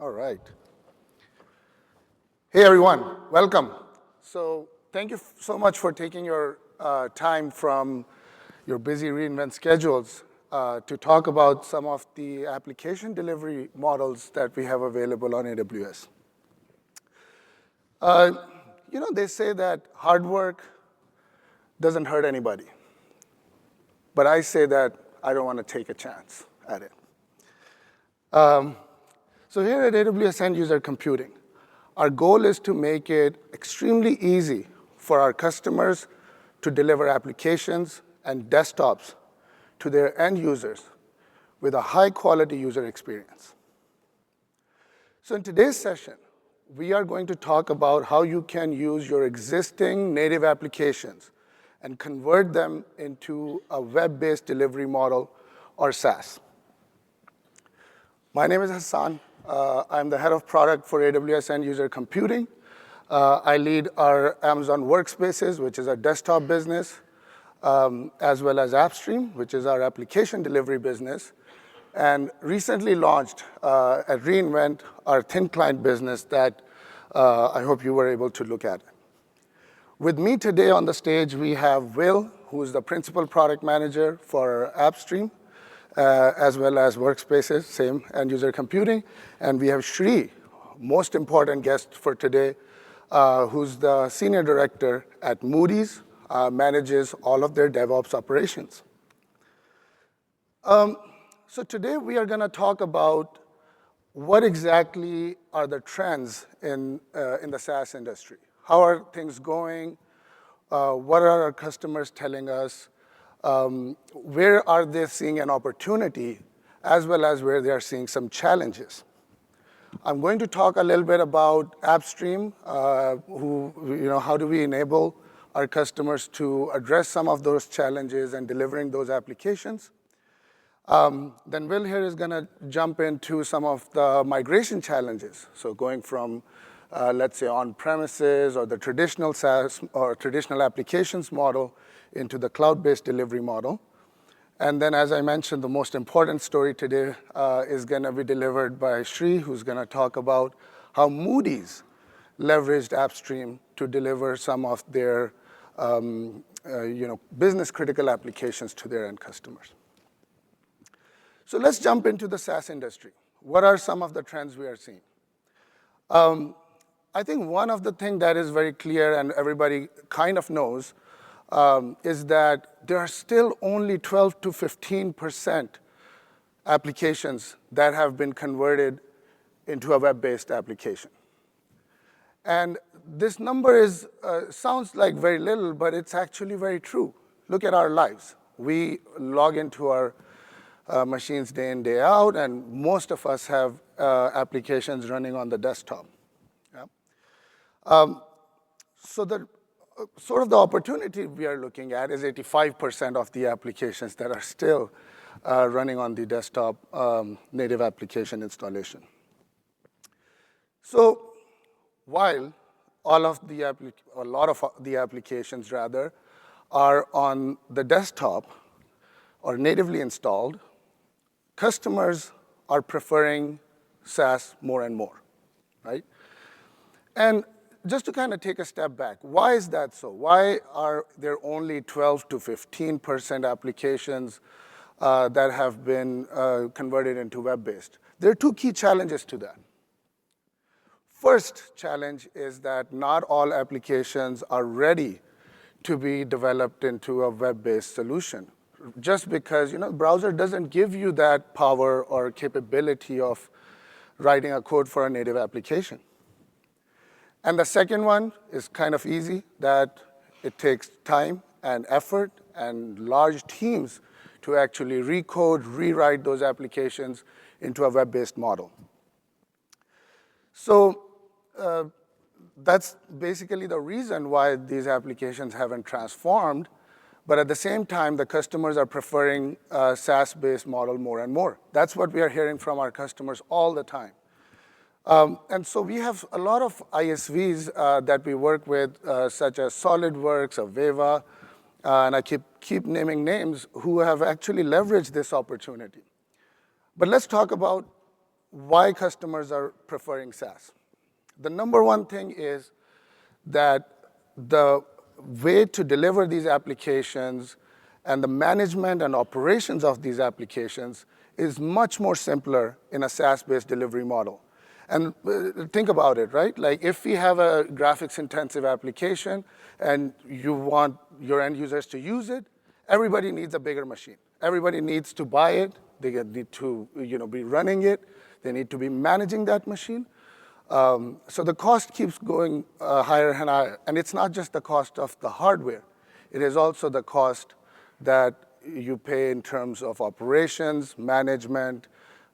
All right. Hey, everyone. Welcome. So thank you so much for taking your time from your busy reInvent schedules to talk about some of the application delivery models that we have available on AWS. They say that hard work doesn't hurt anybody. But I say that I don't want to take a chance at it. So here at AWS End User Computing, our goal is to make it extremely easy for our customers to deliver applications and desktops to their end users with a high-quality user experience. So in today's session, we are going to talk about how you can use your existing native applications and convert them into a web-based delivery model or SaaS. My name is Hassan. I'm the head of product for AWS End User Computing. I lead our Amazon Workspaces, which is our desktop business, as well as AppStream, which is our application delivery business, and recently launched at reInvent our thin client business that I hope you were able to look at. With me today on the stage, we have Will, who is the principal product manager for AppStream, as well as Workspaces, same end user computing. And we have Shri, most important guest for today, who's the senior director at Moody's, manages all of their DevOps operations. So today we are going to talk about what exactly are the trends in the SaaS industry. How are things going? What are our customers telling us? Where are they seeing an opportunity, as well as where they are seeing some challenges? I'm going to talk a little bit about AppStream, how do we enable our customers to address some of those challenges and delivering those applications. Then Will here is going to jump into some of the migration challenges. So going from, let's say, on-premises or the traditional SaaS or traditional applications model into the cloud-based delivery model. And then, as I mentioned, the most important story today is going to be delivered by Shri, who's going to talk about how Moody's leveraged AppStream to deliver some of their business-critical applications to their end customers. So let's jump into the SaaS industry. What are some of the trends we are seeing? I think one of the things that is very clear and everybody kind of knows is that there are still only 12 to 15% applications that have been converted into a web-based application. And this number sounds like very little, but it's actually very true. Look at our lives. We log into our machines day in, day out, and most of us have applications running on the desktop. Yeah? So the opportunity we are looking at is 85% of the applications that are still running on the desktop native application installation. So while a lot of the applications rather are on the desktop or natively installed, customers are preferring SaaS more and more, right? And just to kind of take a step back, why is that so? Why are there only 12 to 15% applications that have been converted into web-based? There are two key challenges to that. First challenge is that not all applications are ready to be developed into a web-based solution. Just because the browser doesn't give you that power or capability of writing a code for a native application. And the second one is kind of easy, that it takes time and effort and large teams to actually recode, rewrite those applications into a web-based model. So that's basically the reason why these applications haven't transformed. But at the same time, the customers are preferring a SaaS-based model more and more. That's what we are hearing from our customers all the time. And so we have a lot of ISVs that we work with, such as SolidWorks, Aveva, and I keep naming names, who have actually leveraged this opportunity. But let's talk about why customers are preferring SaaS. The number one thing is that the way to deliver these applications and the management and operations of these applications is much more simpler in a SaaS-based delivery model. And think about it, right? Like if we have a graphics-intensive application and you want your end users to use it, everybody needs a bigger machine. Everybody needs to buy it. They need to be running it. They need to be managing that machine. So the cost keeps going higher and higher. And it's not just the cost of the hardware. It is also the cost that you pay in terms of operations, management,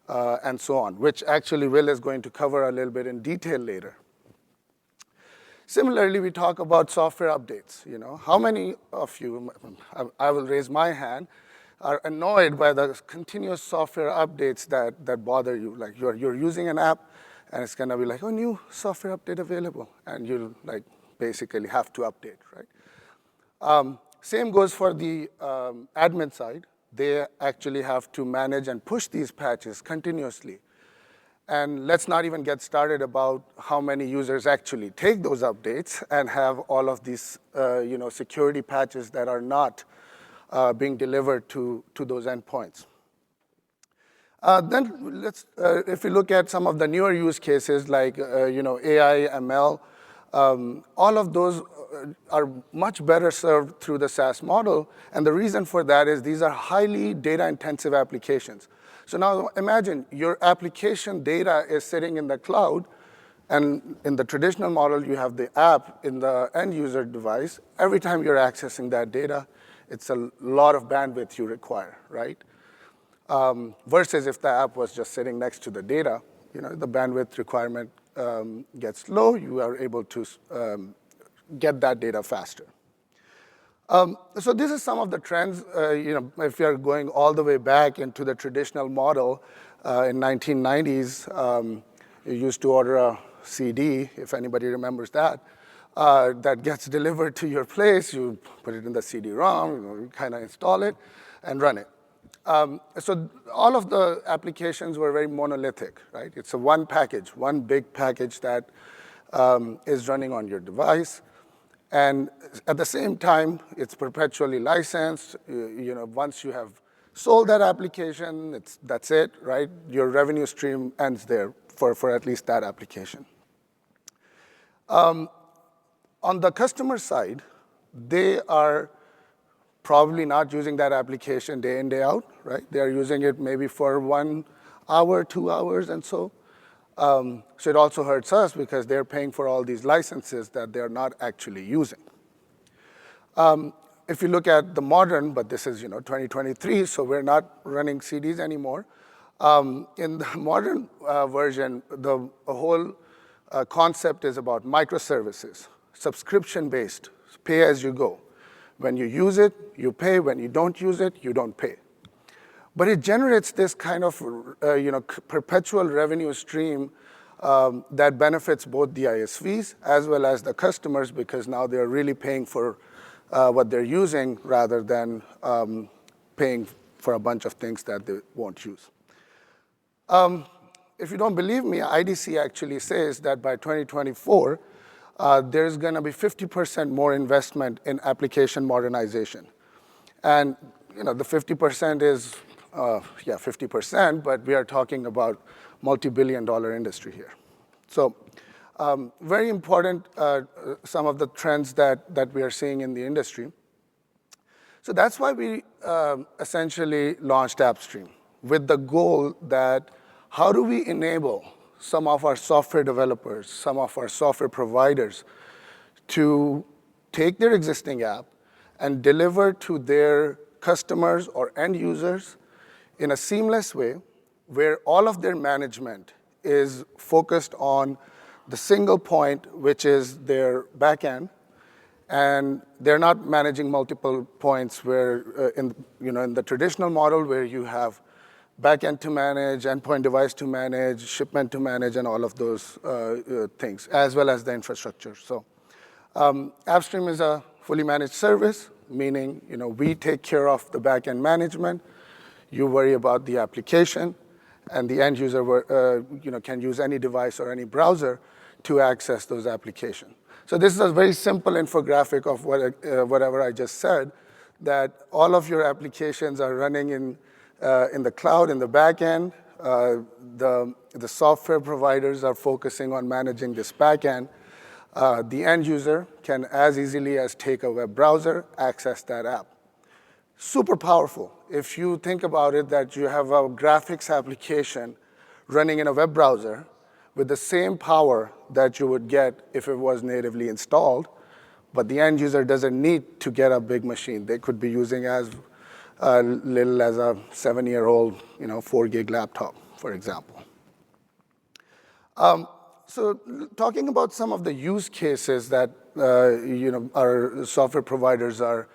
and so on, which actually Will is going to cover a little bit in detail later. Similarly, we talk about software updates. How many of you, I will raise my hand, are annoyed by the continuous software updates that bother you? Like you're using an app, and it's going to be like, oh, new software update available. And you'll basically have to update, right? Same goes for the admin side. They actually have to manage and push these patches continuously. And let's not even get started about how many users actually take those updates and have all of these security patches that are not being delivered to those endpoints. Then if we look at some of the newer use cases like AI, ML, all of those are much better served through the SaaS model. And the reason for that is these are highly data-intensive applications. So now imagine your application data is sitting in the cloud, and in the traditional model, you have the app in the end user device. Every time you're accessing that data, it's a lot of bandwidth you require, right? Versus if the app was just sitting next to the data, the bandwidth requirement gets low. You are able to get that data faster. So this is some of the trends. If you're going all the way back into the traditional model, in 1990s, you used to order a CD, if anybody remembers that, that gets delivered to your place. You put it in the CD-ROM, you kind of install it, and run it. So all of the applications were very monolithic, right? It's a one package, one big package that is running on your device. And at the same time, it's perpetually licensed. Once you have sold that application, that's it, right? Your revenue stream ends there for at least that application. On the customer side, they are probably not using that application day in, day out, right? They are using it maybe for 1 hour, 2 hours, and so. So it also hurts us because they're paying for all these licenses that they're not actually using. If you look at the modern, but this is 2023, so we're not running CDs anymore. In the modern version, the whole concept is about microservices, subscription-based, pay as you go. When you use it, you pay. When you don't use it, you don't pay. But it generates this kind of perpetual revenue stream that benefits both the ISVs as well as the customers, because now they're really paying for what they're using rather than paying for a bunch of things that they won't use. If you don't believe me, IDC actually says that by 2024, there's going to be 50% more investment in application modernization. And the 50% is 50%, but we are talking about multi-billion-dollar industry here. So very important, some of the trends that we are seeing in the industry. So that's why we essentially launched AppStream with the goal that how do we enable some of our software developers, some of our software providers to take their existing app and deliver to their customers or end users in a seamless way where all of their management is focused on the single point, which is their backend, and they're not managing multiple points where in the traditional model where you have backend to manage, endpoint device to manage, shipment to manage, and all of those things, as well as the infrastructure. So AppStream is a fully managed service, meaning we take care of the backend management. You worry about the application, and the end user can use any device or any browser to access those applications. So this is a very simple infographic of whatever I just said, that all of your applications are running in the cloud, in the back end. The software providers are focusing on managing this back end. The end user can as easily as take a web browser, access that app. Super powerful. If you think about it, that you have a graphics application running in a web browser with the same power that you would get if it was natively installed, but the end user doesn't need to get a big machine. They could be using as little as a 7-year-old 4 gig laptop, for example. So talking about some of the use cases that our software providers are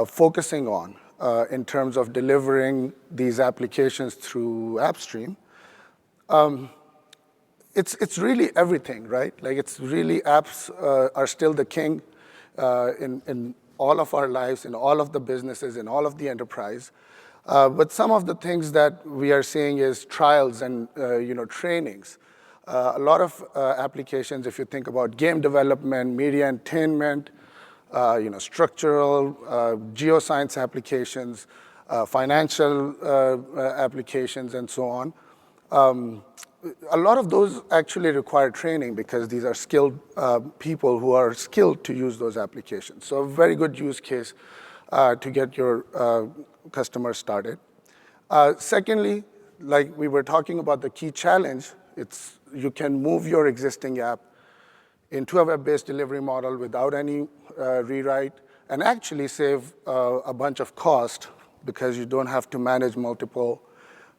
focusing on in terms of delivering these applications through AppStream, it's really everything, right? Like, it's really apps are still the king in all of our lives, in all of the businesses, in all of the enterprise. But some of the things that we are seeing is trials and trainings. A lot of applications, if you think about game development, media entertainment, structural, geoscience applications, financial applications, and so on. A lot of those actually require training because these are skilled people who are skilled to use those applications. So a very good use case to get your customers started. Secondly, like we were talking about, the key challenge, it's you can move your existing app into a web-based delivery model without any rewrite, and actually save a bunch of cost because you don't have to manage multiple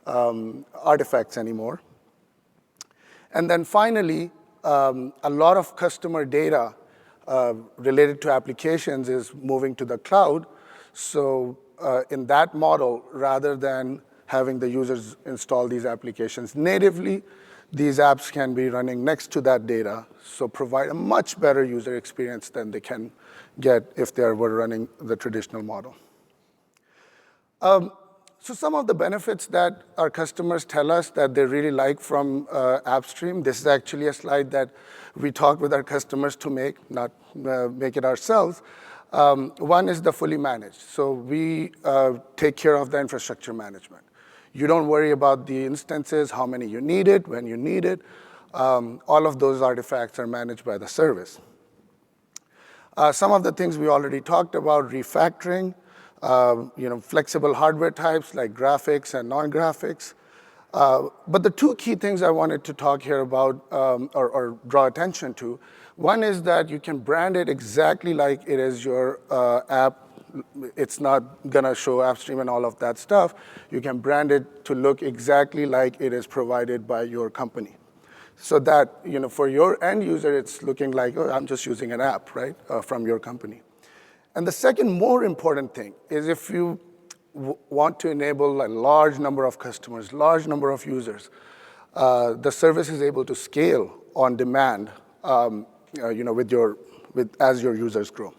artifacts anymore. And then finally, a lot of customer data related to applications is moving to the cloud. So in that model, rather than having the users install these applications natively, these apps can be running next to that data, so provide a much better user experience than they can get if they were running the traditional model. So some of the benefits that our customers tell us that they really like from AppStream, this is actually a slide that we talked with our customers to make, not make it ourselves. One is the fully managed. So we take care of the infrastructure management. You don't worry about the instances, how many you need it, when you need it. All of those artifacts are managed by the service. Some of the things we already talked about, refactoring, flexible hardware types like graphics and non-graphics. But the two key things I wanted to talk here about or draw attention to, one is that you can brand it exactly like it is your app. It's not going to show AppStream and all of that stuff. You can brand it to look exactly like it is provided by your company. So that, for your end user, it's looking like, oh, I'm just using an app, right, from your company. And the second more important thing is if you want to enable a large number of customers, large number of users, the service is able to scale on demand, as your users grow.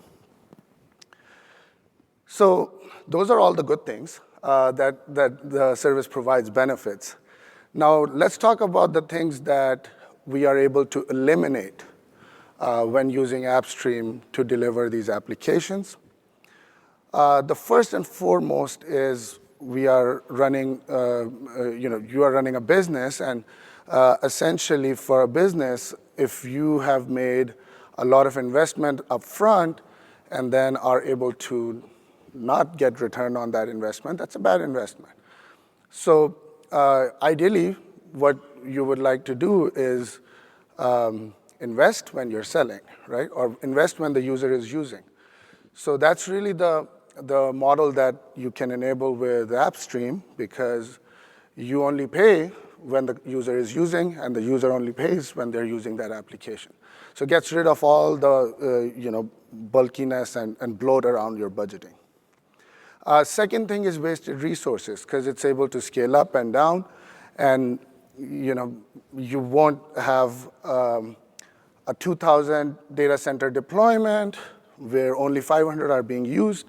So those are all the good things that the service provides benefits. Now let's talk about the things that we are able to eliminate when using AppStream to deliver these applications. The first and foremost is you are running a business, and essentially for a business, if you have made a lot of investment up front and then are able to not get return on that investment, that's a bad investment. So ideally, what you would like to do is invest when you're selling, right? Or invest when the user is using. So that's really the model that you can enable with AppStream, because you only pay when the user is using, and the user only pays when they're using that application. So it gets rid of all the bulkiness and bloat around your budgeting. Second thing is wasted resources, because it's able to scale up and down, and you won't have a 2,000 data center deployment where only 500 are being used.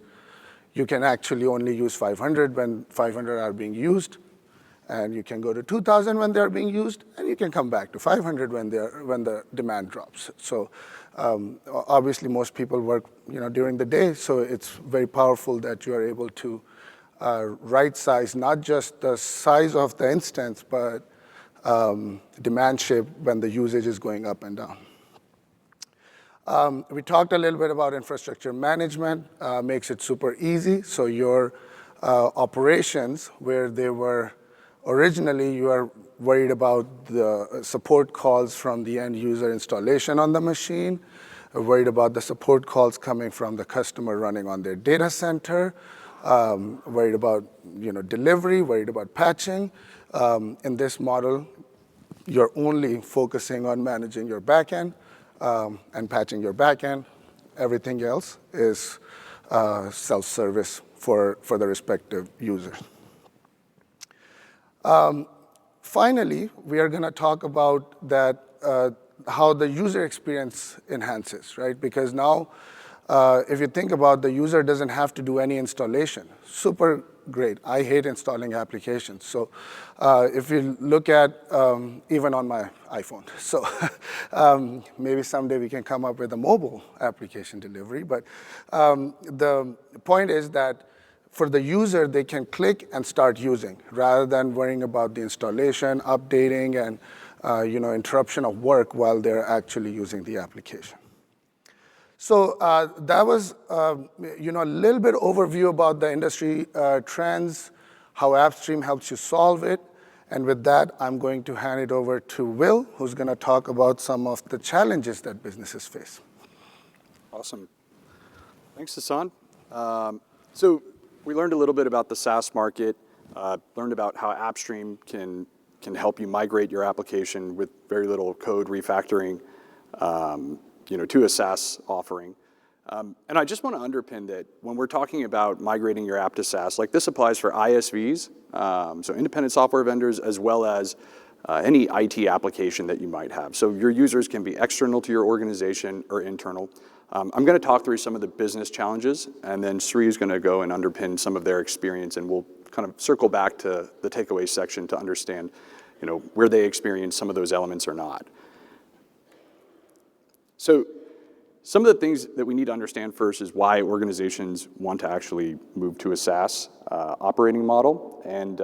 You can actually only use 500 when 500 are being used. And you can go to 2,000 when they're being used, and you can come back to 500 when the demand drops. So obviously, most people work during the day, so it's very powerful that you are able to right size not just the size of the instance, but demand shape when the usage is going up and down. We talked a little bit about infrastructure management, makes it super easy. So your operations, where they were originally, you are worried about the support calls from the end user installation on the machine, worried about the support calls coming from the customer running on their data center, worried about delivery, worried about patching. In this model, you're only focusing on managing your backend and patching your backend. Everything else is self-service for the respective user. Finally, we are going to talk about that how the user experience enhances, right? Because now, if you think about the user doesn't have to do any installation. Super great. I hate installing applications. So if you look at even on my iPhone, so maybe someday we can come up with a mobile application delivery. But the point is that for the user, they can click and start using rather than worrying about the installation, updating, and interruption of work while they're actually using the application. So that was a little bit overview about the industry trends, how AppStream helps you solve it. And with that, I'm going to hand it over to Will, who's going to talk about some of the challenges that businesses face. Awesome. Thanks, Hassan. So we learned a little bit about the SaaS market, learned about how AppStream can help you migrate your application with very little code refactoring to a SaaS offering. And I just want to underpin that when we're talking about migrating your app to SaaS, like this applies for ISVs, so independent software vendors, as well as any IT application that you might have. So your users can be external to your organization or internal. I'm going to talk through some of the business challenges, and then Sri is going to go and underpin some of their experience, and we'll kind of circle back to the takeaway section to understand where they experience some of those elements or not. So some of the things that we need to understand first is why organizations want to actually move to a SaaS operating model. And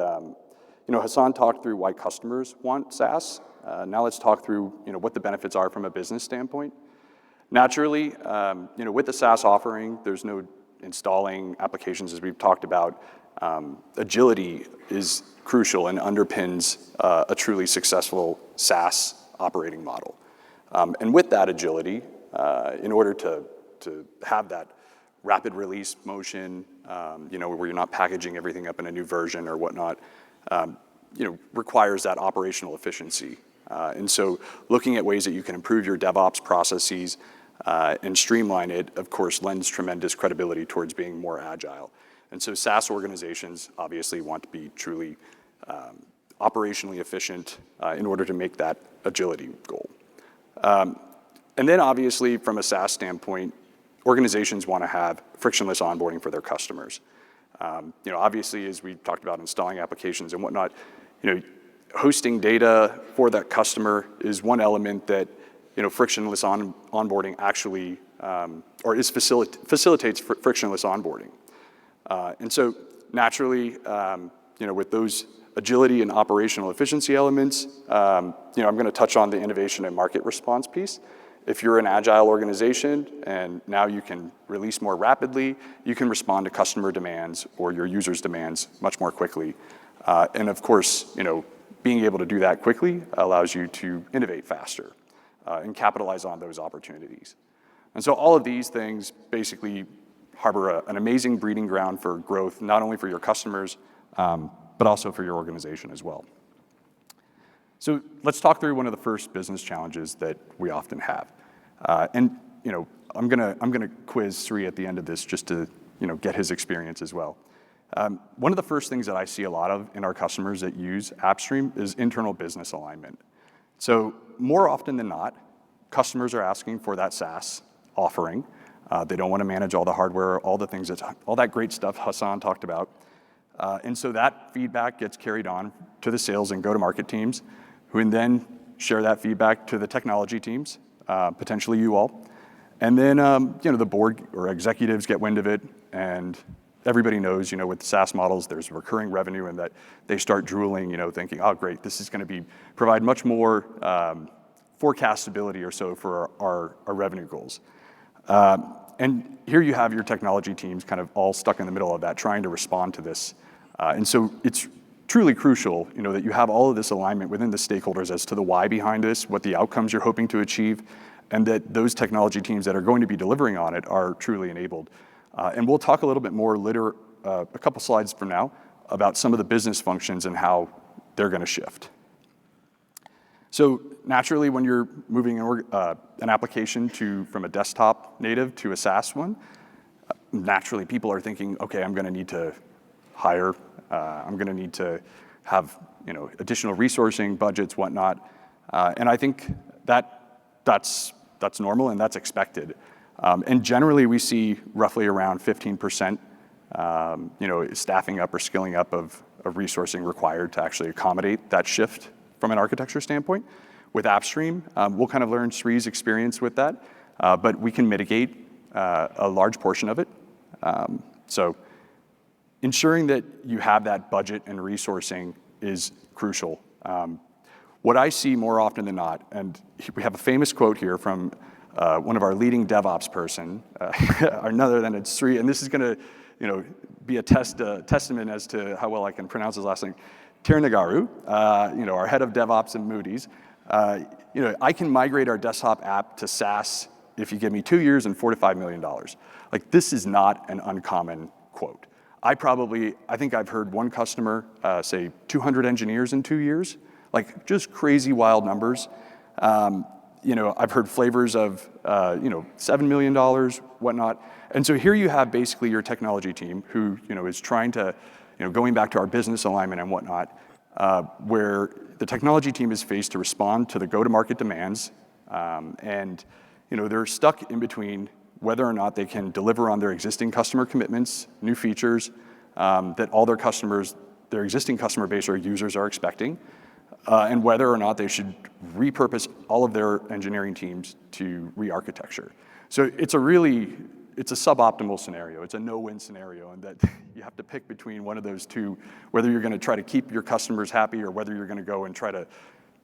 Hassan talked through why customers want SaaS. Now let's talk through what the benefits are from a business standpoint. Naturally, with the SaaS offering, there's no installing applications, as we've talked about. Agility is crucial and underpins a truly successful SaaS operating model. And with that agility, in order to have that rapid release motion, where you're not packaging everything up in a new version or whatnot, requires that operational efficiency. And so looking at ways that you can improve your DevOps processes and streamline it, of course, lends tremendous credibility towards being more agile. And so SaaS organizations obviously want to be truly operationally efficient in order to make that agility goal. And then obviously from a SaaS standpoint, organizations want to have frictionless onboarding for their customers. Obviously, as we talked about installing applications and whatnot, hosting data for that customer is one element that frictionless onboarding actually facilitates frictionless onboarding. And so naturally, with those agility and operational efficiency elements, I'm going to touch on the innovation and market response piece. If you're an agile organization and now you can release more rapidly, you can respond to customer demands or your users' demands much more quickly. And of course, being able to do that quickly allows you to innovate faster and capitalize on those opportunities. And so all of these things basically harbor an amazing breeding ground for growth, not only for your customers, but also for your organization as well. So let's talk through one of the first business challenges that we often have. And I'm gonna quiz Sri at the end of this just to get his experience as well. One of the first things that I see a lot of in our customers that use AppStream is internal business alignment. So more often than not, customers are asking for that SaaS offering. They don't want to manage all the hardware, all the things all that great stuff Hassan talked about. And so that feedback gets carried on to the sales and go-to-market teams, who can then share that feedback to the technology teams, potentially you all. And then the board or executives get wind of it, and everybody knows, with SaaS models, there's recurring revenue, and that they start drooling, thinking, oh, great, this is going to provide much more forecastability or so for our revenue goals. And here you have your technology teams kind of all stuck in the middle of that, trying to respond to this. And so it's truly crucial, that you have all of this alignment within the stakeholders as to the why behind this, what the outcomes you're hoping to achieve, and that those technology teams that are going to be delivering on it are truly enabled. And we'll talk a little bit more later, a couple slides from now, about some of the business functions and how they're going to shift. So naturally, when you're moving an application from a desktop native to a SaaS one, naturally people are thinking, okay, I'm going to need to hire, I'm going to need to have additional resourcing, budgets, whatnot, and I think that's normal and that's expected. And generally, we see roughly around 15%, staffing up or skilling up of resourcing required to actually accommodate that shift from an architecture standpoint. With AppStream, we'll kind of learn Sri's experience with that, but we can mitigate a large portion of it. So ensuring that you have that budget and resourcing is crucial. What I see more often than not, and we have a famous quote here from one of our leading DevOps person, another than it's Sri, and this is going to, be a testament as to how well I can pronounce his last name. Tirnagaru, our head of DevOps and Moody's, I can migrate our desktop app to SaaS if you give me 2 years and $4 to $5 million. Like, this is not an uncommon quote. I think I've heard one customer say 200 engineers in 2 years, like just crazy wild numbers. I've heard flavors of, $7 million, whatnot. And so here you have basically your technology team who, is trying to, going back to our business alignment and whatnot, where the technology team is faced to respond to the go-to-market demands. And, they're stuck in between whether or not they can deliver on their existing customer commitments, new features that all their existing customer base or users are expecting, and whether or not they should repurpose all of their engineering teams to re-architecture. So it's a suboptimal scenario. It's a no-win scenario, and that you have to pick between one of those two, whether you're going to try to keep your customers happy or whether you're going to go and try to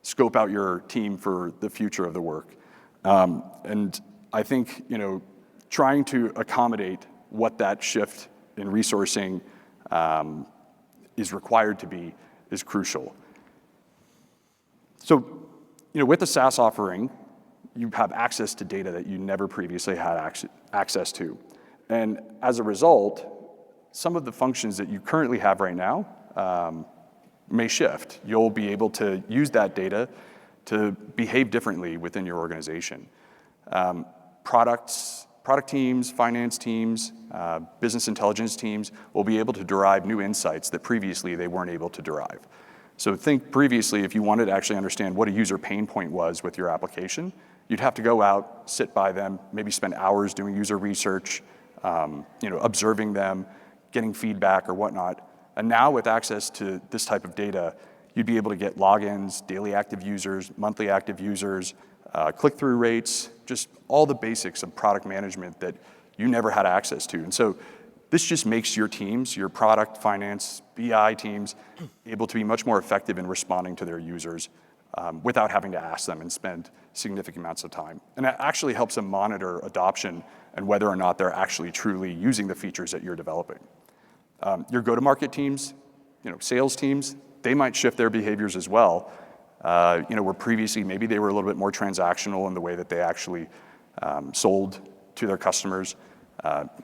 scope out your team for the future of the work. And I think, trying to accommodate what that shift in resourcing is required to be is crucial. So, with the SaaS offering, you have access to data that you never previously had access to. And as a result, some of the functions that you currently have right now may shift. You'll be able to use that data to behave differently within your organization. Product teams, finance teams, business intelligence teams will be able to derive new insights that previously they weren't able to derive. So think previously, if you wanted to actually understand what a user pain point was with your application, you'd have to go out, sit by them, maybe spend hours doing user research, observing them, getting feedback or whatnot. And now with access to this type of data, you'd be able to get logins, daily active users, monthly active users, click-through rates, just all the basics of product management that you never had access to. And so this just makes your teams, your product, finance, BI teams, able to be much more effective in responding to their users without having to ask them and spend significant amounts of time. And that actually helps them monitor adoption and whether or not they're actually truly using the features that you're developing. Your go-to-market teams, sales teams, they might shift their behaviors as well. Where previously maybe they were a little bit more transactional in the way that they actually sold to their customers,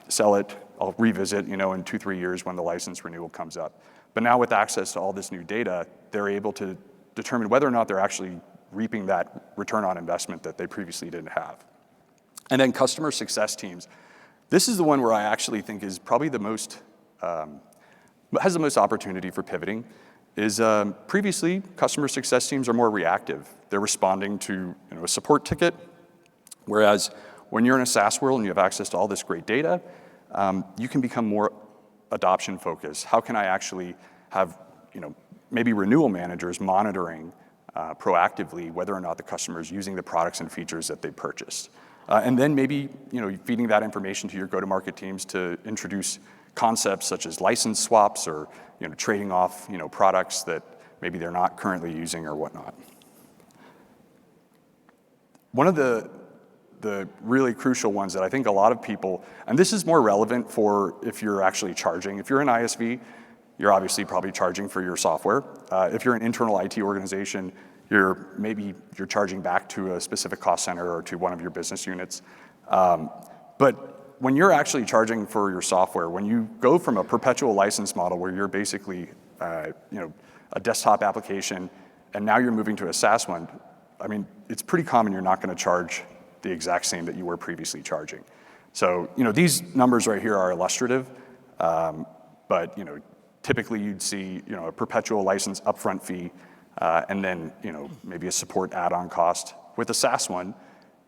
sell it, I'll revisit, in 2-3 years when the license renewal comes up. But now with access to all this new data, they're able to determine whether or not they're actually reaping that return on investment that they previously didn't have. And then customer success teams. This is the one where I actually think is probably has the most opportunity for pivoting. Is previously, customer success teams are more reactive. They're responding to a support ticket, whereas when you're in a SaaS world and you have access to all this great data, you can become more adoption focus? How can I actually have, maybe renewal managers monitoring proactively whether or not the customer is using the products and features that they purchased? And then maybe, feeding that information to your go-to-market teams to introduce concepts such as license swaps or, trading off, products that maybe they're not currently using or whatnot. One of the really crucial ones that I think a lot of people, and this is more relevant for if you're actually charging. If you're an ISV, you're obviously probably charging for your software. If you're an internal IT organization, maybe you're charging back to a specific cost center or to one of your business units. But when you're actually charging for your software, when you go from a perpetual license model where you're basically a desktop application and now you're moving to a SaaS one, I mean, it's pretty common you're not going to charge the exact same that you were previously charging. So, these numbers right here are illustrative, but, typically you'd see, a perpetual license upfront fee, and then, maybe a support add-on cost. With a SaaS one,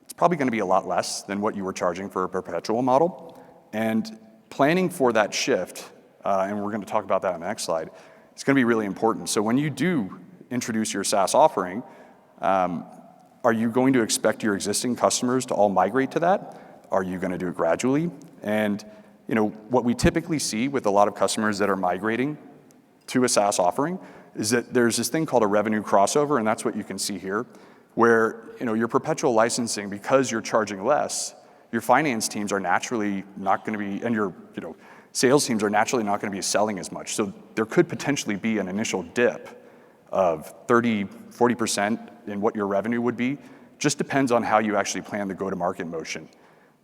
it's probably going to be a lot less than what you were charging for a perpetual model. And planning for that shift, and we're going to talk about that on the next slide, it's going to be really important. So when you do introduce your SaaS offering, are you going to expect your existing customers to all migrate to that? Are you going to do it gradually? And what we typically see with a lot of customers that are migrating to a SaaS offering is that there's this thing called a revenue crossover, and that's what you can see here, where your perpetual licensing, because you're charging less, your finance teams are naturally not going to be, and your sales teams are naturally not going to be selling as much. So there could potentially be an initial dip of 30, 40% in what your revenue would be. Just depends on how you actually plan the go-to-market motion.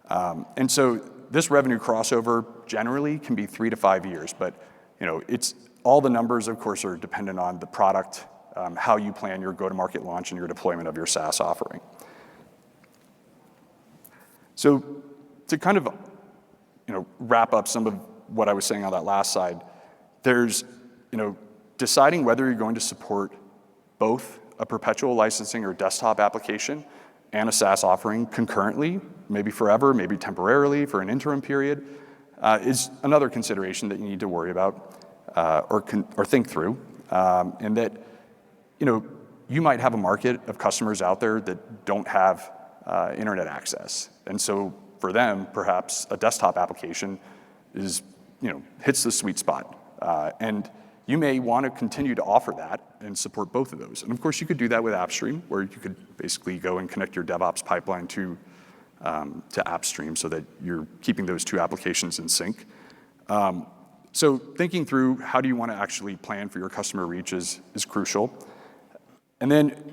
And so this revenue crossover generally can be 3 to 5 years, but it's all the numbers, of course, are dependent on the product, how you plan your go-to-market launch and your deployment of your SaaS offering. So to kind of wrap up some of what I was saying on that last slide, there's deciding whether you're going to support both a perpetual licensing or desktop application and a SaaS offering concurrently, maybe forever, maybe temporarily for an interim period, is another consideration that you need to worry about or think through. And that you might have a market of customers out there that don't have internet access, and so for them, perhaps a desktop application is hits the sweet spot, and you may want to continue to offer that and support both of those. And of course, you could do that with AppStream, where you could basically go and connect your DevOps pipeline to AppStream so that you're keeping those two applications in sync. So thinking through how do you want to actually plan for your customer reach is crucial. And then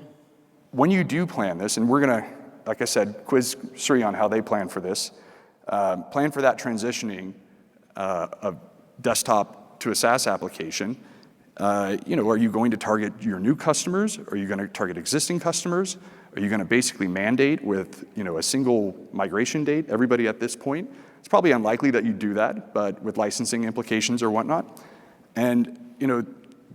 when you do plan this, and we're going to, like I said, quiz Sri on how they plan for this, plan for that transitioning of desktop to a SaaS application. Are you going to target your new customers? Are you going to target existing customers? Are you going to basically mandate with a single migration date everybody at this point? It's probably unlikely that you do that, but with licensing implications or whatnot. And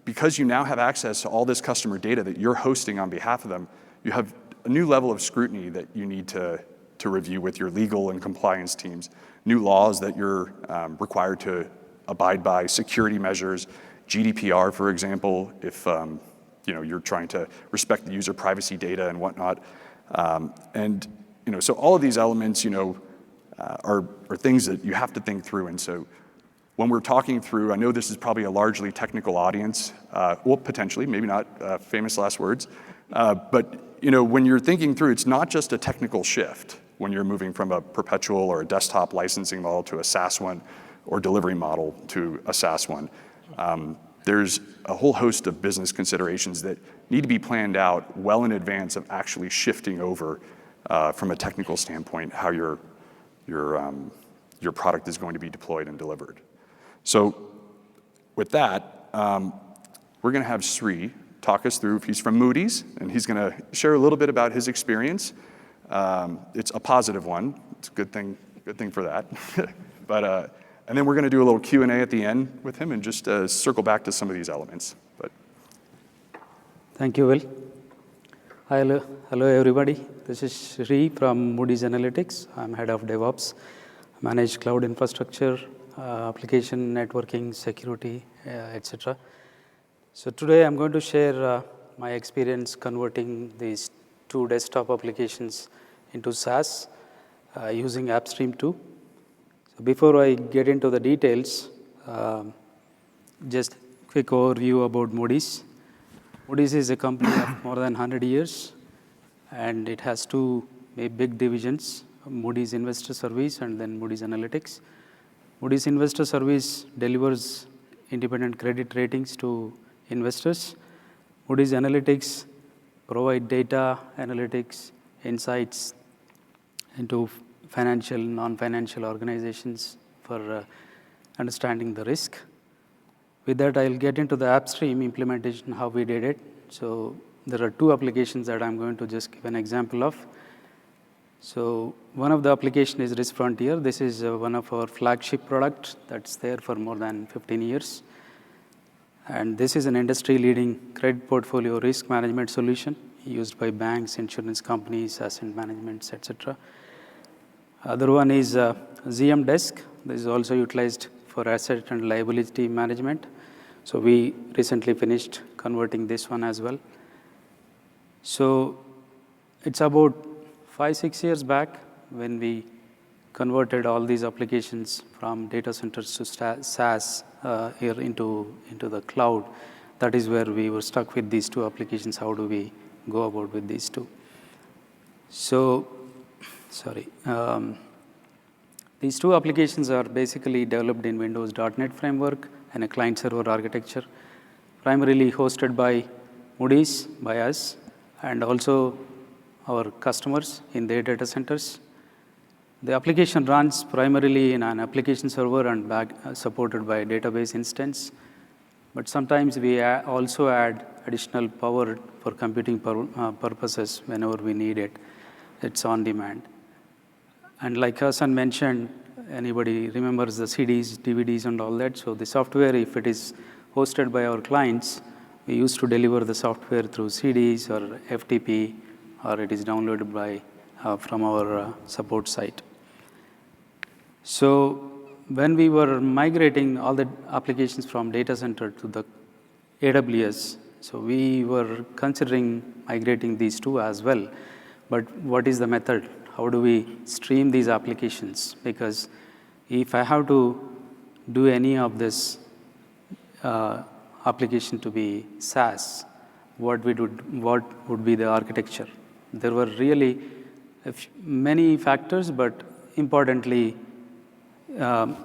because you now have access to all this customer data that you're hosting on behalf of them, you have a new level of scrutiny that you need to review with your legal and compliance teams, new laws that you're required to abide by, security measures, GDPR, for example, if you're trying to respect the user privacy data and whatnot. So all of these elements, are things that you have to think through. And so when we're talking through, I know this is probably a largely technical audience, well, potentially, maybe not famous last words, but when you're thinking through, it's not just a technical shift when you're moving from a perpetual or a desktop licensing model to a SaaS one, or delivery model to a SaaS one. There's a whole host of business considerations that need to be planned out well in advance of actually shifting over from a technical standpoint how your product is going to be deployed and delivered. So with that, we're going to have Sri talk us through. He's from Moody's, and he's going to share a little bit about his experience. It's a positive one. It's a good thing for that. But and then we're going to do a little Q&A at the end with him and just circle back to some of these elements. But thank you, Will. Hello, everybody. This is Sri from Moody's Analytics. I'm head of DevOps, manage cloud infrastructure, application networking, security, etc. So today I'm going to share my experience converting these 2 desktop applications into SaaS using AppStream 2. So before I get into the details, just quick overview about Moody's. Moody's is a company of more than 100 years, and it has 2 big divisions, Moody's Investor Service and then Moody's Analytics. Moody's Investor Service delivers independent credit ratings to investors. Moody's Analytics provide data, analytics, insights into financial, non-financial organizations for understanding the risk. With that, I'll get into the AppStream implementation, how we did it. So there are 2 applications that I'm going to just give an example of. So one of the application is Risk Frontier. This is one of our flagship products that's there for more than 15 years. And this is an industry-leading credit portfolio risk management solution used by banks, insurance companies, asset managements, etc. Other one is ZM Desk. This is also utilized for asset and liability management. So we recently finished converting this one as well. So it's about 5-6 years back when we converted all these applications from data centers to SaaS here into the cloud. That is where we were stuck with these 2 applications. How do we go about with these 2? So, these 2 applications are basically developed in Windows .NET framework and a client-server architecture, primarily hosted by Moody's, by us, and also our customers in their data centers. The application runs primarily in an application server and supported by a database instance. But sometimes we also add additional power for computing purposes whenever we need it. It's on demand. And like Hassan mentioned, anybody remembers the CDs, DVDs, and all that? So the software, if it is hosted by our clients, we used to deliver the software through CDs or FTP, or it is downloaded from our support site. So when we were migrating all the applications from data center to the AWS, so we were considering migrating these 2 as well. But what is the method? How do we stream these applications? Because if I have to do any of this application to be SaaS, what would be the architecture? There were really many factors, but importantly, the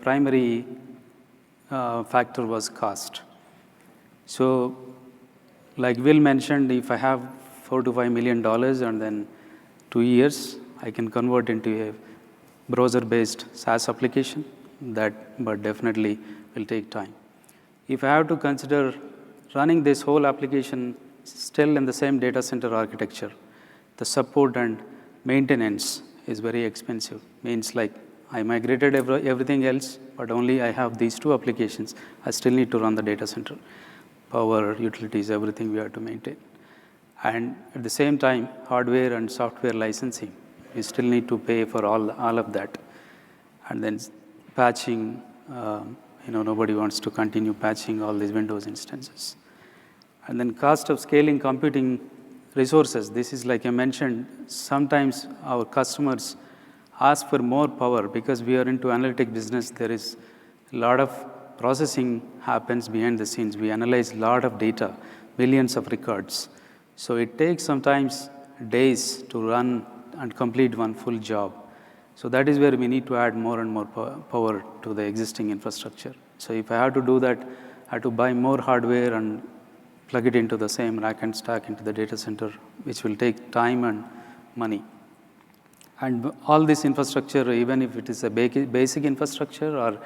primary factor was cost. So, like Will mentioned, if I have $4 to $5 million and then 2 years, I can convert into a browser-based SaaS application. But definitely will take time. If I have to consider running this whole application still in the same data center architecture, the support and maintenance is very expensive. Means like I migrated everything else, but only I have these 2 applications. I still need to run the data center. Power, utilities, everything we have to maintain. And at the same time, hardware and software licensing, we still need to pay for all of that. And then patching, nobody wants to continue patching all these Windows instances. And then cost of scaling computing resources. This is like I mentioned, sometimes our customers ask for more power because we are into analytic business. There is a lot of processing happens behind the scenes. We analyze a lot of data, millions of records. So it takes sometimes days to run and complete one full job. So that is where we need to add more and more power to the existing infrastructure. So if I have to do that, I have to buy more hardware and plug it into the same rack and stack into the data center, which will take time and money. And all this infrastructure, even if it is a basic infrastructure or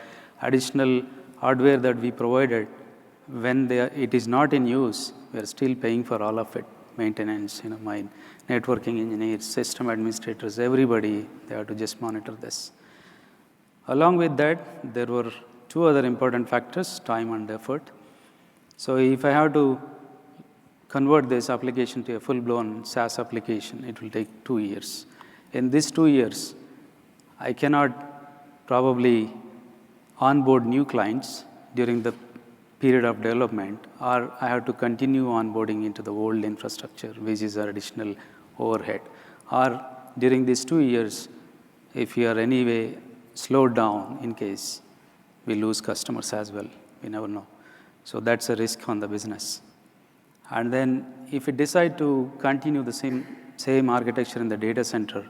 additional hardware that we provided, when it is not in use, we are still paying for all of it. Maintenance, my networking engineers, system administrators, everybody, they have to just monitor this. Along with that, there were two other important factors, time and effort. So if I have to convert this application to a full-blown SaaS application, it will take 2 years. in these 2 years, I cannot probably onboard new clients during the period of development, or I have to continue onboarding into the old infrastructure, which is an additional overhead. Or during these 2 years, if you are anyway slowed down in case we lose customers as well, we never know. So that's a risk on the business. And then if we decide to continue the same architecture in the data center,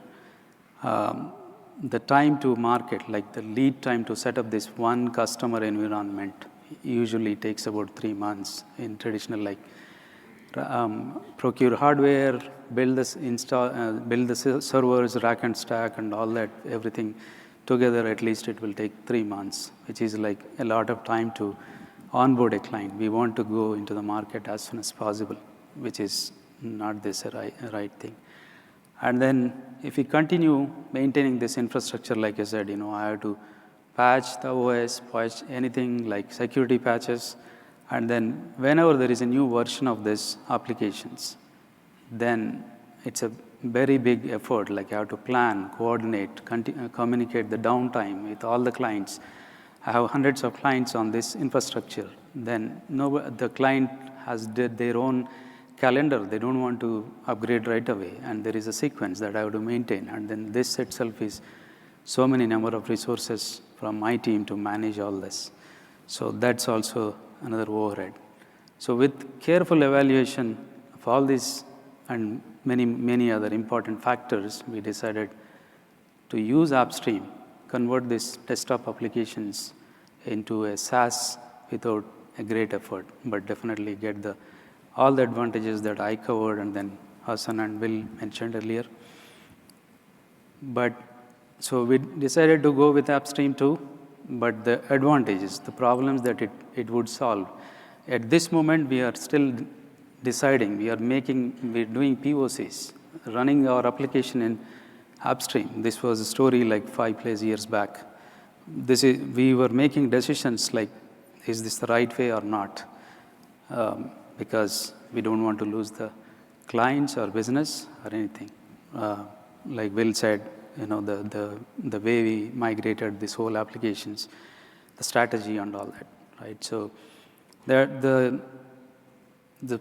the time to market, like the lead time to set up this one customer environment, usually takes about 3 months in traditional, like procure hardware, build the servers, rack and stack, and all that, everything together. At least it will take 3 months, which is like a lot of time to onboard a client. We want to go into the market as soon as possible, which is not this right thing. And then if we continue maintaining this infrastructure, like I said, I have to patch the OS, patch anything like security patches, and then whenever there is a new version of this applications, then it's a very big effort. Like I have to plan, coordinate, communicate the downtime with all the clients. I have hundreds of clients on this infrastructure. Then the client has their own calendar. They don't want to upgrade right away, and there is a sequence that I have to maintain. And then this itself is so many number of resources from my team to manage all this. So that's also another overhead. So with careful evaluation of all these and many other important factors, we decided to use AppStream, convert these desktop applications into a SaaS without a great effort, but definitely get all the advantages that I covered and then Hassan and Will mentioned earlier. But so we decided to go with AppStream too, but the advantages, the problems that it would solve. At this moment, we are still deciding. We're doing POCs, running our application in AppStream. This was a story like 5+ years back. We were making decisions like, is this the right way or not? Because we don't want to lose the clients or business or anything. Like Will said, the way we migrated this whole applications, the strategy and all that, right? So the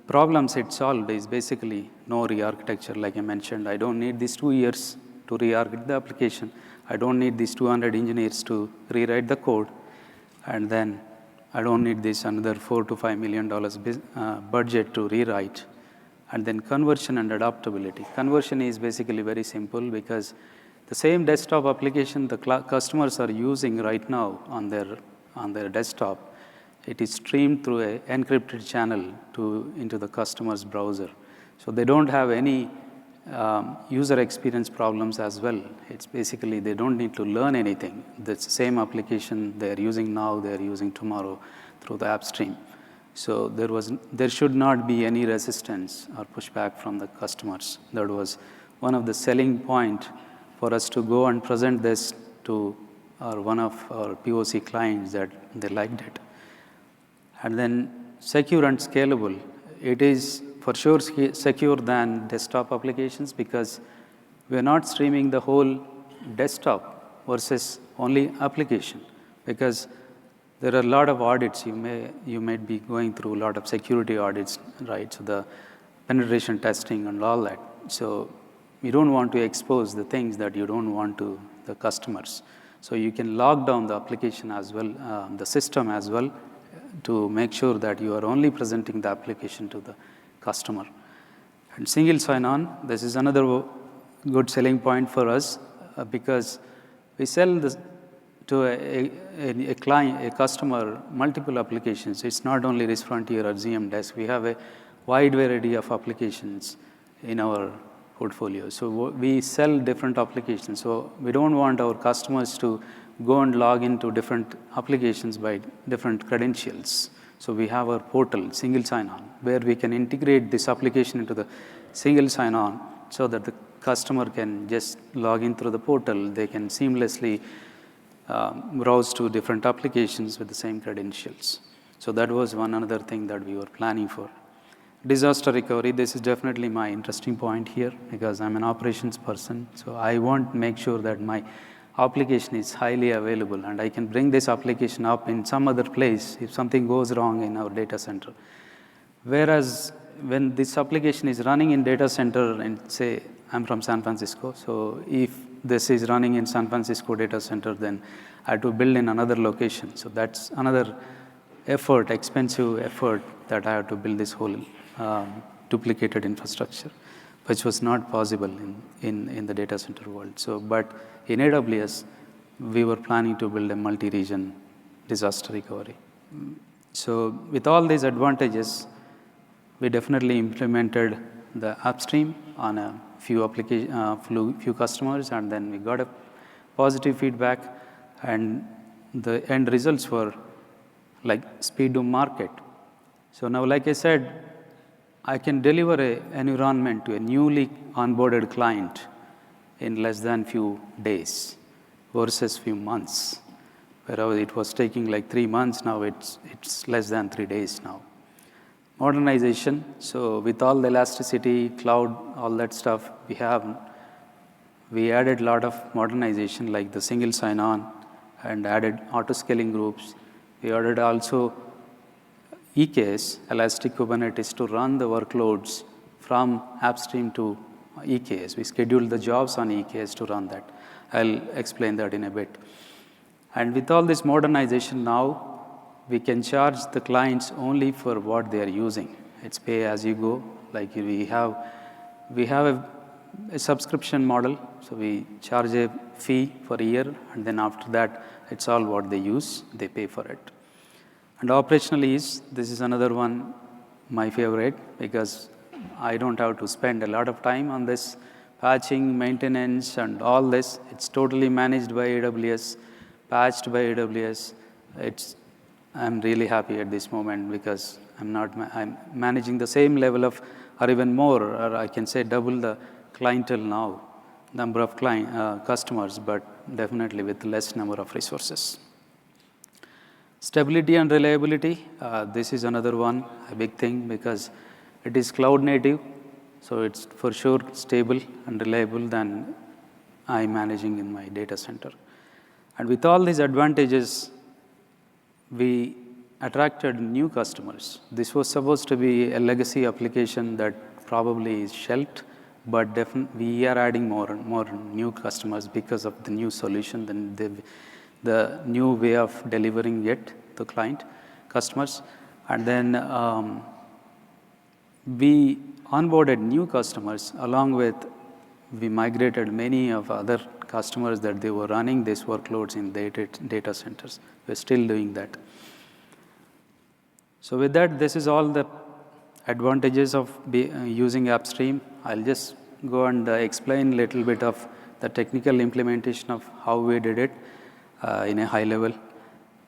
problems it solved is basically no re-architecture. Like I mentioned, I don't need these 2 years to re-architect the application. I don't need these 200 engineers to rewrite the code. And then I don't need this another $4 to $5 million budget to rewrite. And then conversion and adaptability. Conversion is basically very simple because the same desktop application the customers are using right now on their desktop, it is streamed through an encrypted channel into the customer's browser. So they don't have any user experience problems as well. It's basically they don't need to learn anything. The same application they're using now, they're using tomorrow through the AppStream. So there should not be any resistance or pushback from the customers. That was one of the selling point for us to go and present this to one of our POC clients that they liked it. And then secure and scalable. It is for sure secure than desktop applications because we are not streaming the whole desktop versus only application, because there are a lot of audits. You might be going through a lot of security audits, right? So the penetration testing and all that. So you don't want to expose the things that you don't want to the customers. So you can lock down the application as well, the system as well, to make sure that you are only presenting the application to the customer. And single sign-on, this is another good selling point for us because we sell this to a client, a customer, multiple applications. It's not only RIS Frontier or ZM Desk. We have a wide variety of applications in our portfolio. So we sell different applications. So we don't want our customers to go and log into different applications by different credentials. So we have our portal, single sign-on, where we can integrate this application into the single sign-on so that the customer can just log in through the portal. They can seamlessly browse to different applications with the same credentials. So that was one another thing that we were planning for. Disaster recovery, this is definitely my interesting point here because I'm an operations person. So I want to make sure that my application is highly available and I can bring this application up in some other place if something goes wrong in our data center. Whereas when this application is running in data center, and say I'm from San Francisco, so if this is running in San Francisco data center, then I have to build in another location. So that's another effort, expensive effort that I have to build this whole duplicated infrastructure, which was not possible in the data center world. So, but in AWS, we were planning to build a multi-region disaster recovery. So with all these advantages, we definitely implemented the AppStream on a few customers, and then we got a positive feedback, and the end results were like speed to market. So now, like I said, I can deliver an environment to a newly onboarded client in less than few days versus few months. Whereas it was taking like 3 months, now it's less than 3 days now. Modernization, so with all the elasticity, cloud, all that stuff we added a lot of modernization like the single sign-on and added auto-scaling groups. We added also EKS, Elastic Kubernetes, to run the workloads from AppStream to EKS. We scheduled the jobs on EKS to run that. I'll explain that in a bit. And with all this modernization now, we can charge the clients only for what they are using. It's pay as you go. Like we have a subscription model, so we charge a fee for a year, and then after that, it's all what they use, they pay for it. And operationally this is another one, my favorite, because I don't have to spend a lot of time on this patching, maintenance, and all this. It's totally managed by AWS, patched by AWS. I'm really happy at this moment because I'm managing the same level of, or even more, or I can say double the clientele now, number of customers, but definitely with less number of resources. Stability and reliability, this is another one, a big thing, because it is cloud native, so it's for sure stable and reliable than I'm managing in my data center. And with all these advantages, we attracted new customers. This was supposed to be a legacy application that probably is shelved, but we are adding more and more new customers because of the new solution, the new way of delivering it to client customers. And then we onboarded new customers along with we migrated many of other customers that they were running these workloads in data centers. We're still doing that. So with that, this is all the advantages of using AppStream. I'll just go and explain a little bit of the technical implementation of how we did it in a high level.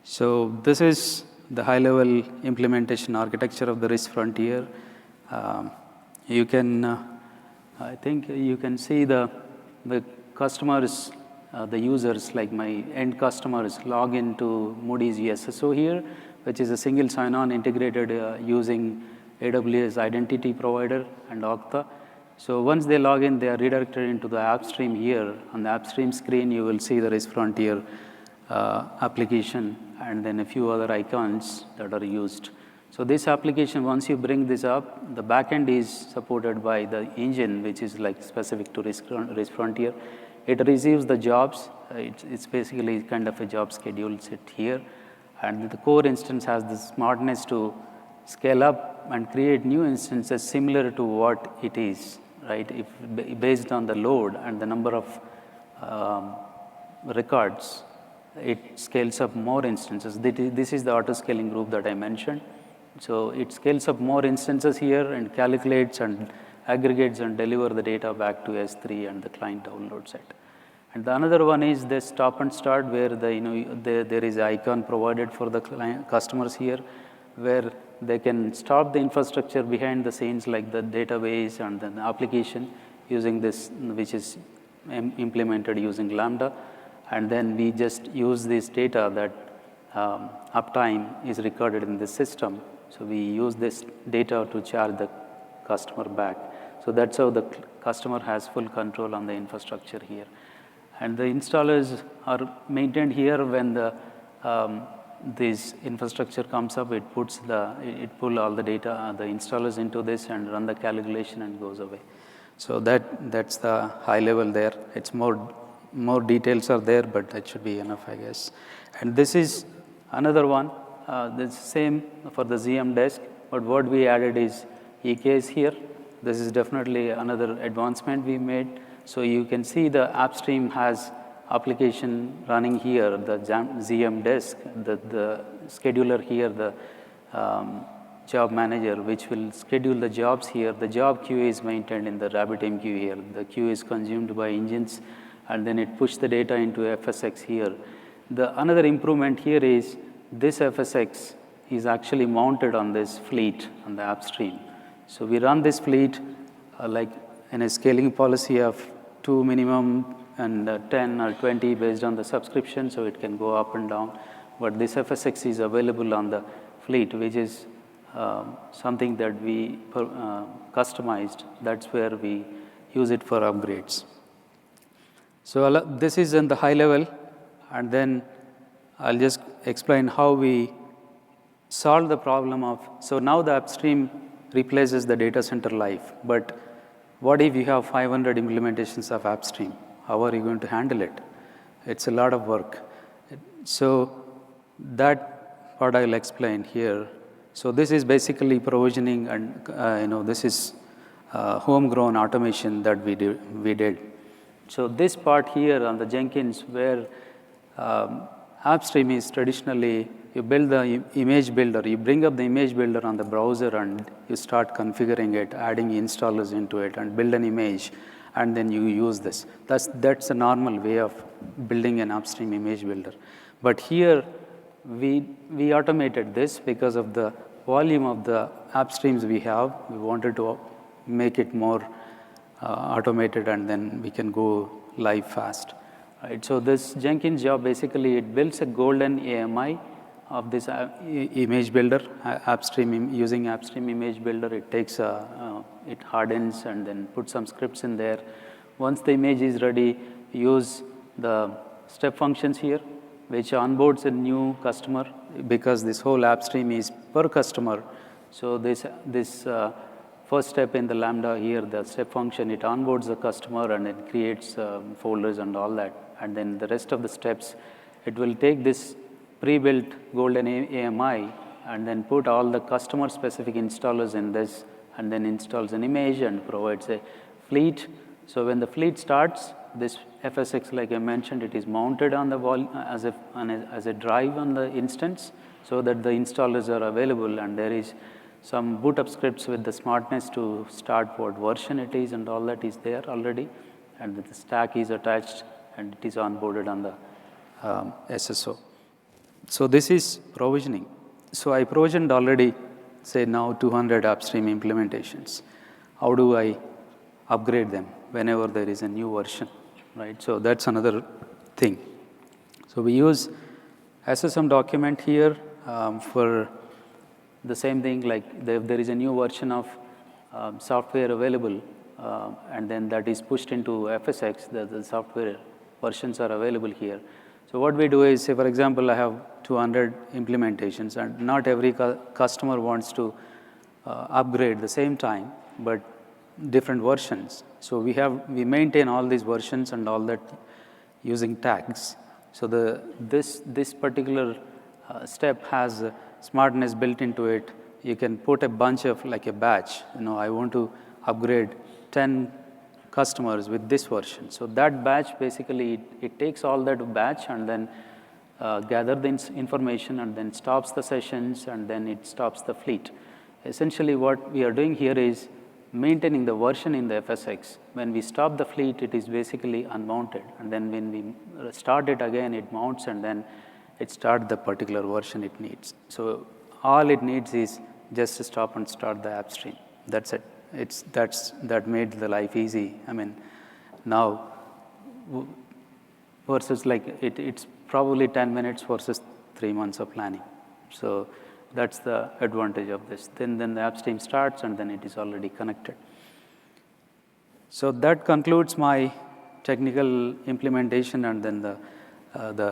So this is the high-level implementation architecture of the RIS frontier. You can, I think you can see the customers, the users, like my end customers, log into Moody's SSO here, which is a single sign-on integrated using AWS identity provider and Okta. So once they log in, they are redirected into the AppStream here. On the AppStream screen, you will see the RIS frontier application and then a few other icons that are used. So this application, once you bring this up, the backend is supported by the engine, which is like specific to RIS frontier. It receives the jobs. It's basically kind of a job schedule set here. And the core instance has the smartness to scale up and create new instances similar to what it is, right? If based on the load and the number of records, it scales up more instances. This is the auto-scaling group that I mentioned. So it scales up more instances here and calculates and aggregates and deliver the data back to S3 and the client downloads it. And the another one is the stop and start, where there is an icon provided for the customers here, where they can stop the infrastructure behind the scenes, like the database and then the application using this, which is implemented using Lambda. And then we just use this data that uptime is recorded in the system. So we use this data to charge the customer back. So that's how the customer has full control on the infrastructure here. And the installers are maintained here when this infrastructure comes up, it pull all the data, the installers into this and run the calculation and goes away. So that's the high level there. It's more details are there, but that should be enough, I guess. And this is another one. The same for the ZM desk, but what we added is EKS here. This is definitely another advancement we made. So you can see the AppStream has application running here, the ZM desk, the scheduler here, the job manager, which will schedule the jobs here. The job queue is maintained in the RabbitMQ here. The queue is consumed by engines, and then it pushes the data into FSX here. Another improvement here is this FSX is actually mounted on this fleet on the AppStream. So we run this fleet like in a scaling policy of 2 minimum and 10 or 20 based on the subscription, so it can go up and down. But this FSX is available on the fleet, which is something that we customized. That's where we use it for upgrades. So this is in the high level, and then I'll just explain how we solve the problem of, so now the AppStream replaces the data center life, but what if you have 500 implementations of AppStream? How are you going to handle it? It's a lot of work. So that part I'll explain here. So this is basically provisioning, and this is homegrown automation that we did. So this part here on the Jenkins, where AppStream is traditionally, you build the image builder, you bring up the image builder on the browser and you start configuring it, adding installers into it and build an image, and then you use this. That's a normal way of building an AppStream image builder. But here, we automated this because of the volume of the AppStreams we have. We wanted to make it more automated, and then we can go live fast. Right, so this Jenkins job, basically, it builds a golden AMI of this image builder, AppStream, using AppStream image builder. It takes, it hardens and then puts some scripts in there. Once the image is ready, use the step functions here, which onboards a new customer, because this whole AppStream is per customer. So this first step in the Lambda here, the step function, it onboards the customer and it creates folders and all that. And then the rest of the steps, it will take this pre-built golden AMI and then put all the customer-specific installers in this, and then installs an image and provides a fleet. So when the fleet starts, this FSX, like I mentioned, it is mounted on the wall as a drive on the instance, so that the installers are available, and there is some boot up scripts with the smartness to start what version it is, and all that is there already, and the stack is attached, and it is onboarded on the SSO. So this is provisioning. So I provisioned already, say now 200 AppStream implementations. How do I upgrade them whenever there is a new version, right? So that's another thing. So we use SSM document here for the same thing, like if there is a new version of software available, and then that is pushed into FSX, the software versions are available here. So what we do is, say for example, I have 200 implementations, and not every customer wants to upgrade the same time, but different versions. So we maintain all these versions and all that using tags. So this particular step has smartness built into it. You can put a bunch of, like a batch. I want to upgrade 10 customers with this version. So that batch, basically, it takes all that batch and then gather the information and then stops the sessions, and then it stops the fleet. Essentially, what we are doing here is maintaining the version in the FSX. When we stop the fleet, it is basically unmounted. And then when we start it again, it mounts, and then it starts the particular version it needs. So all it needs is just to stop and start the AppStream. That's it. That made the life easy. I mean, now versus like it's probably 10 minutes versus 3 months of planning. So that's the advantage of this. Then the AppStream starts, and then it is already connected. So that concludes my technical implementation and then the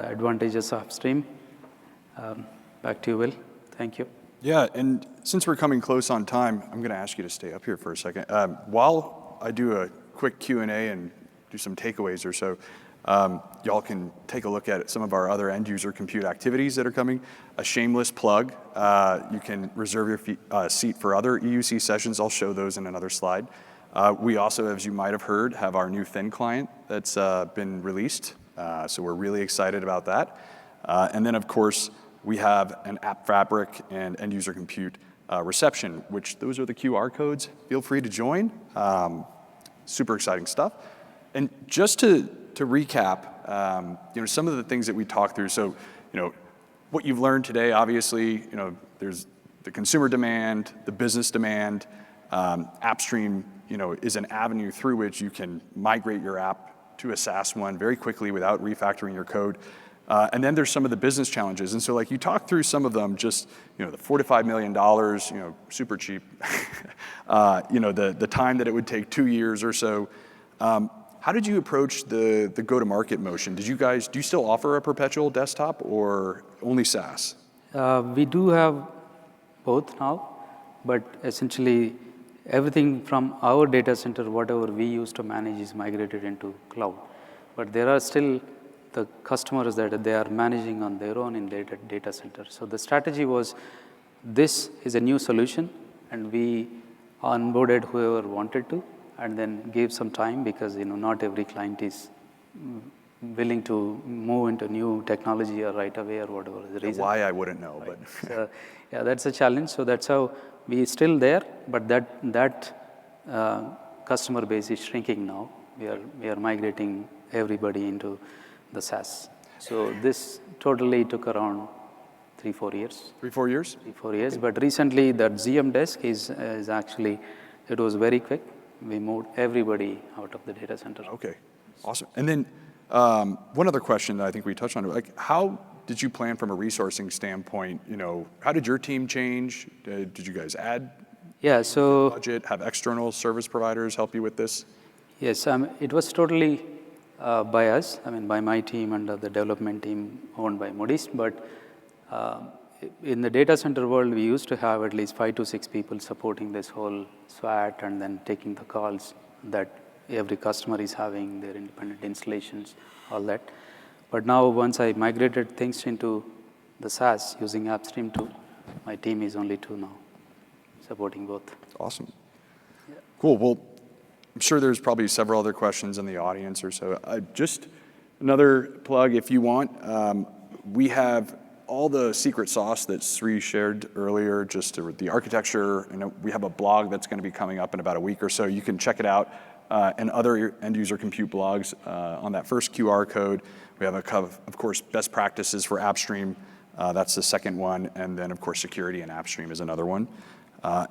advantages of AppStream. Back to you, Will. Thank you. Yeah, and since we're coming close on time, I'm going to ask you to stay up here for a second. While I do a quick Q&A and do some takeaways or so, y'all can take a look at some of our other end user compute activities that are coming. A shameless plug, you can reserve your seat for other EUC sessions. I'll show those in another slide. We also, as you might have heard, have our new thin client that's been released. So we're really excited about that. And then, of course, we have an app fabric and end user compute reception, which those are the QR codes. Feel free to join. Super exciting stuff. And just to recap, some of the things that we talked through. So, what you've learned today, obviously, there's the consumer demand, the business demand. AppStream, is an avenue through which you can migrate your app to a SaaS one very quickly without refactoring your code. And then there's some of the business challenges. And so you talked through some of them, just, the $4 to $5 million, super cheap. The time that it would take 2 years or so. How did you approach the go-to-market motion? Do you still offer a perpetual desktop or only SaaS? We do have both now, but essentially everything from our data center, whatever we used to manage, is migrated into cloud. But there are still the customers that they are managing on their own in data center. So the strategy was, this is a new solution, and we onboarded whoever wanted to, and then gave some time because not every client is willing to move into new technology or right away or whatever the reason. Why, I wouldn't know, right. but So, yeah, that's a challenge. So that's how we still there, but that customer base is shrinking now. We are migrating everybody into the SaaS. So this totally took around 3-4 years. 3-4 years? 3-4 years. But recently, that GM desk is actually, it was very quick. We moved everybody out of the data center. Okay, awesome. And then one other question that I think we touched on, how did you plan from a resourcing standpoint? How did your team change? Did you guys add budget, have external service providers help you with this? Yes, it was totally by us, by my team and the development team owned by Moody. But in the data center world, we used to have at least 5 to 6 people supporting this whole SWAT and then taking the calls that every customer is having, their independent installations, all that. But now, once I migrated things into the SaaS using AppStream 2, my team is only 2 now, supporting both. Awesome. Yeah. Cool. Well, I'm sure there's probably several other questions in the audience or so. Just another plug, if you want. We have all the secret sauce that Sri shared earlier, just the architecture. We have a blog that's going to be coming up in about a week or so. You can check it out, and other end-user compute blogs on that first QR code. We have of course, best practices for AppStream. That's the second one, and then of course, security and AppStream is another one.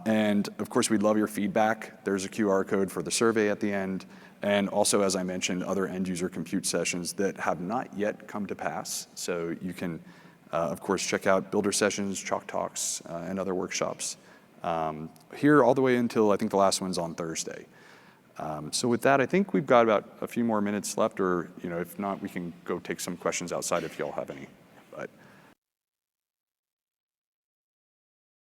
And of course, we'd love your feedback. There's a QR code for the survey at the end. And also, as I mentioned, other end-user compute sessions that have not yet come to pass. So you can, of course, check out Builder Sessions, Chalk Talks, and other workshops here all the way until, I think the last one's on Thursday. So with that, I think we've got about a few more minutes left, or if not, we can go take some questions outside if y'all have any.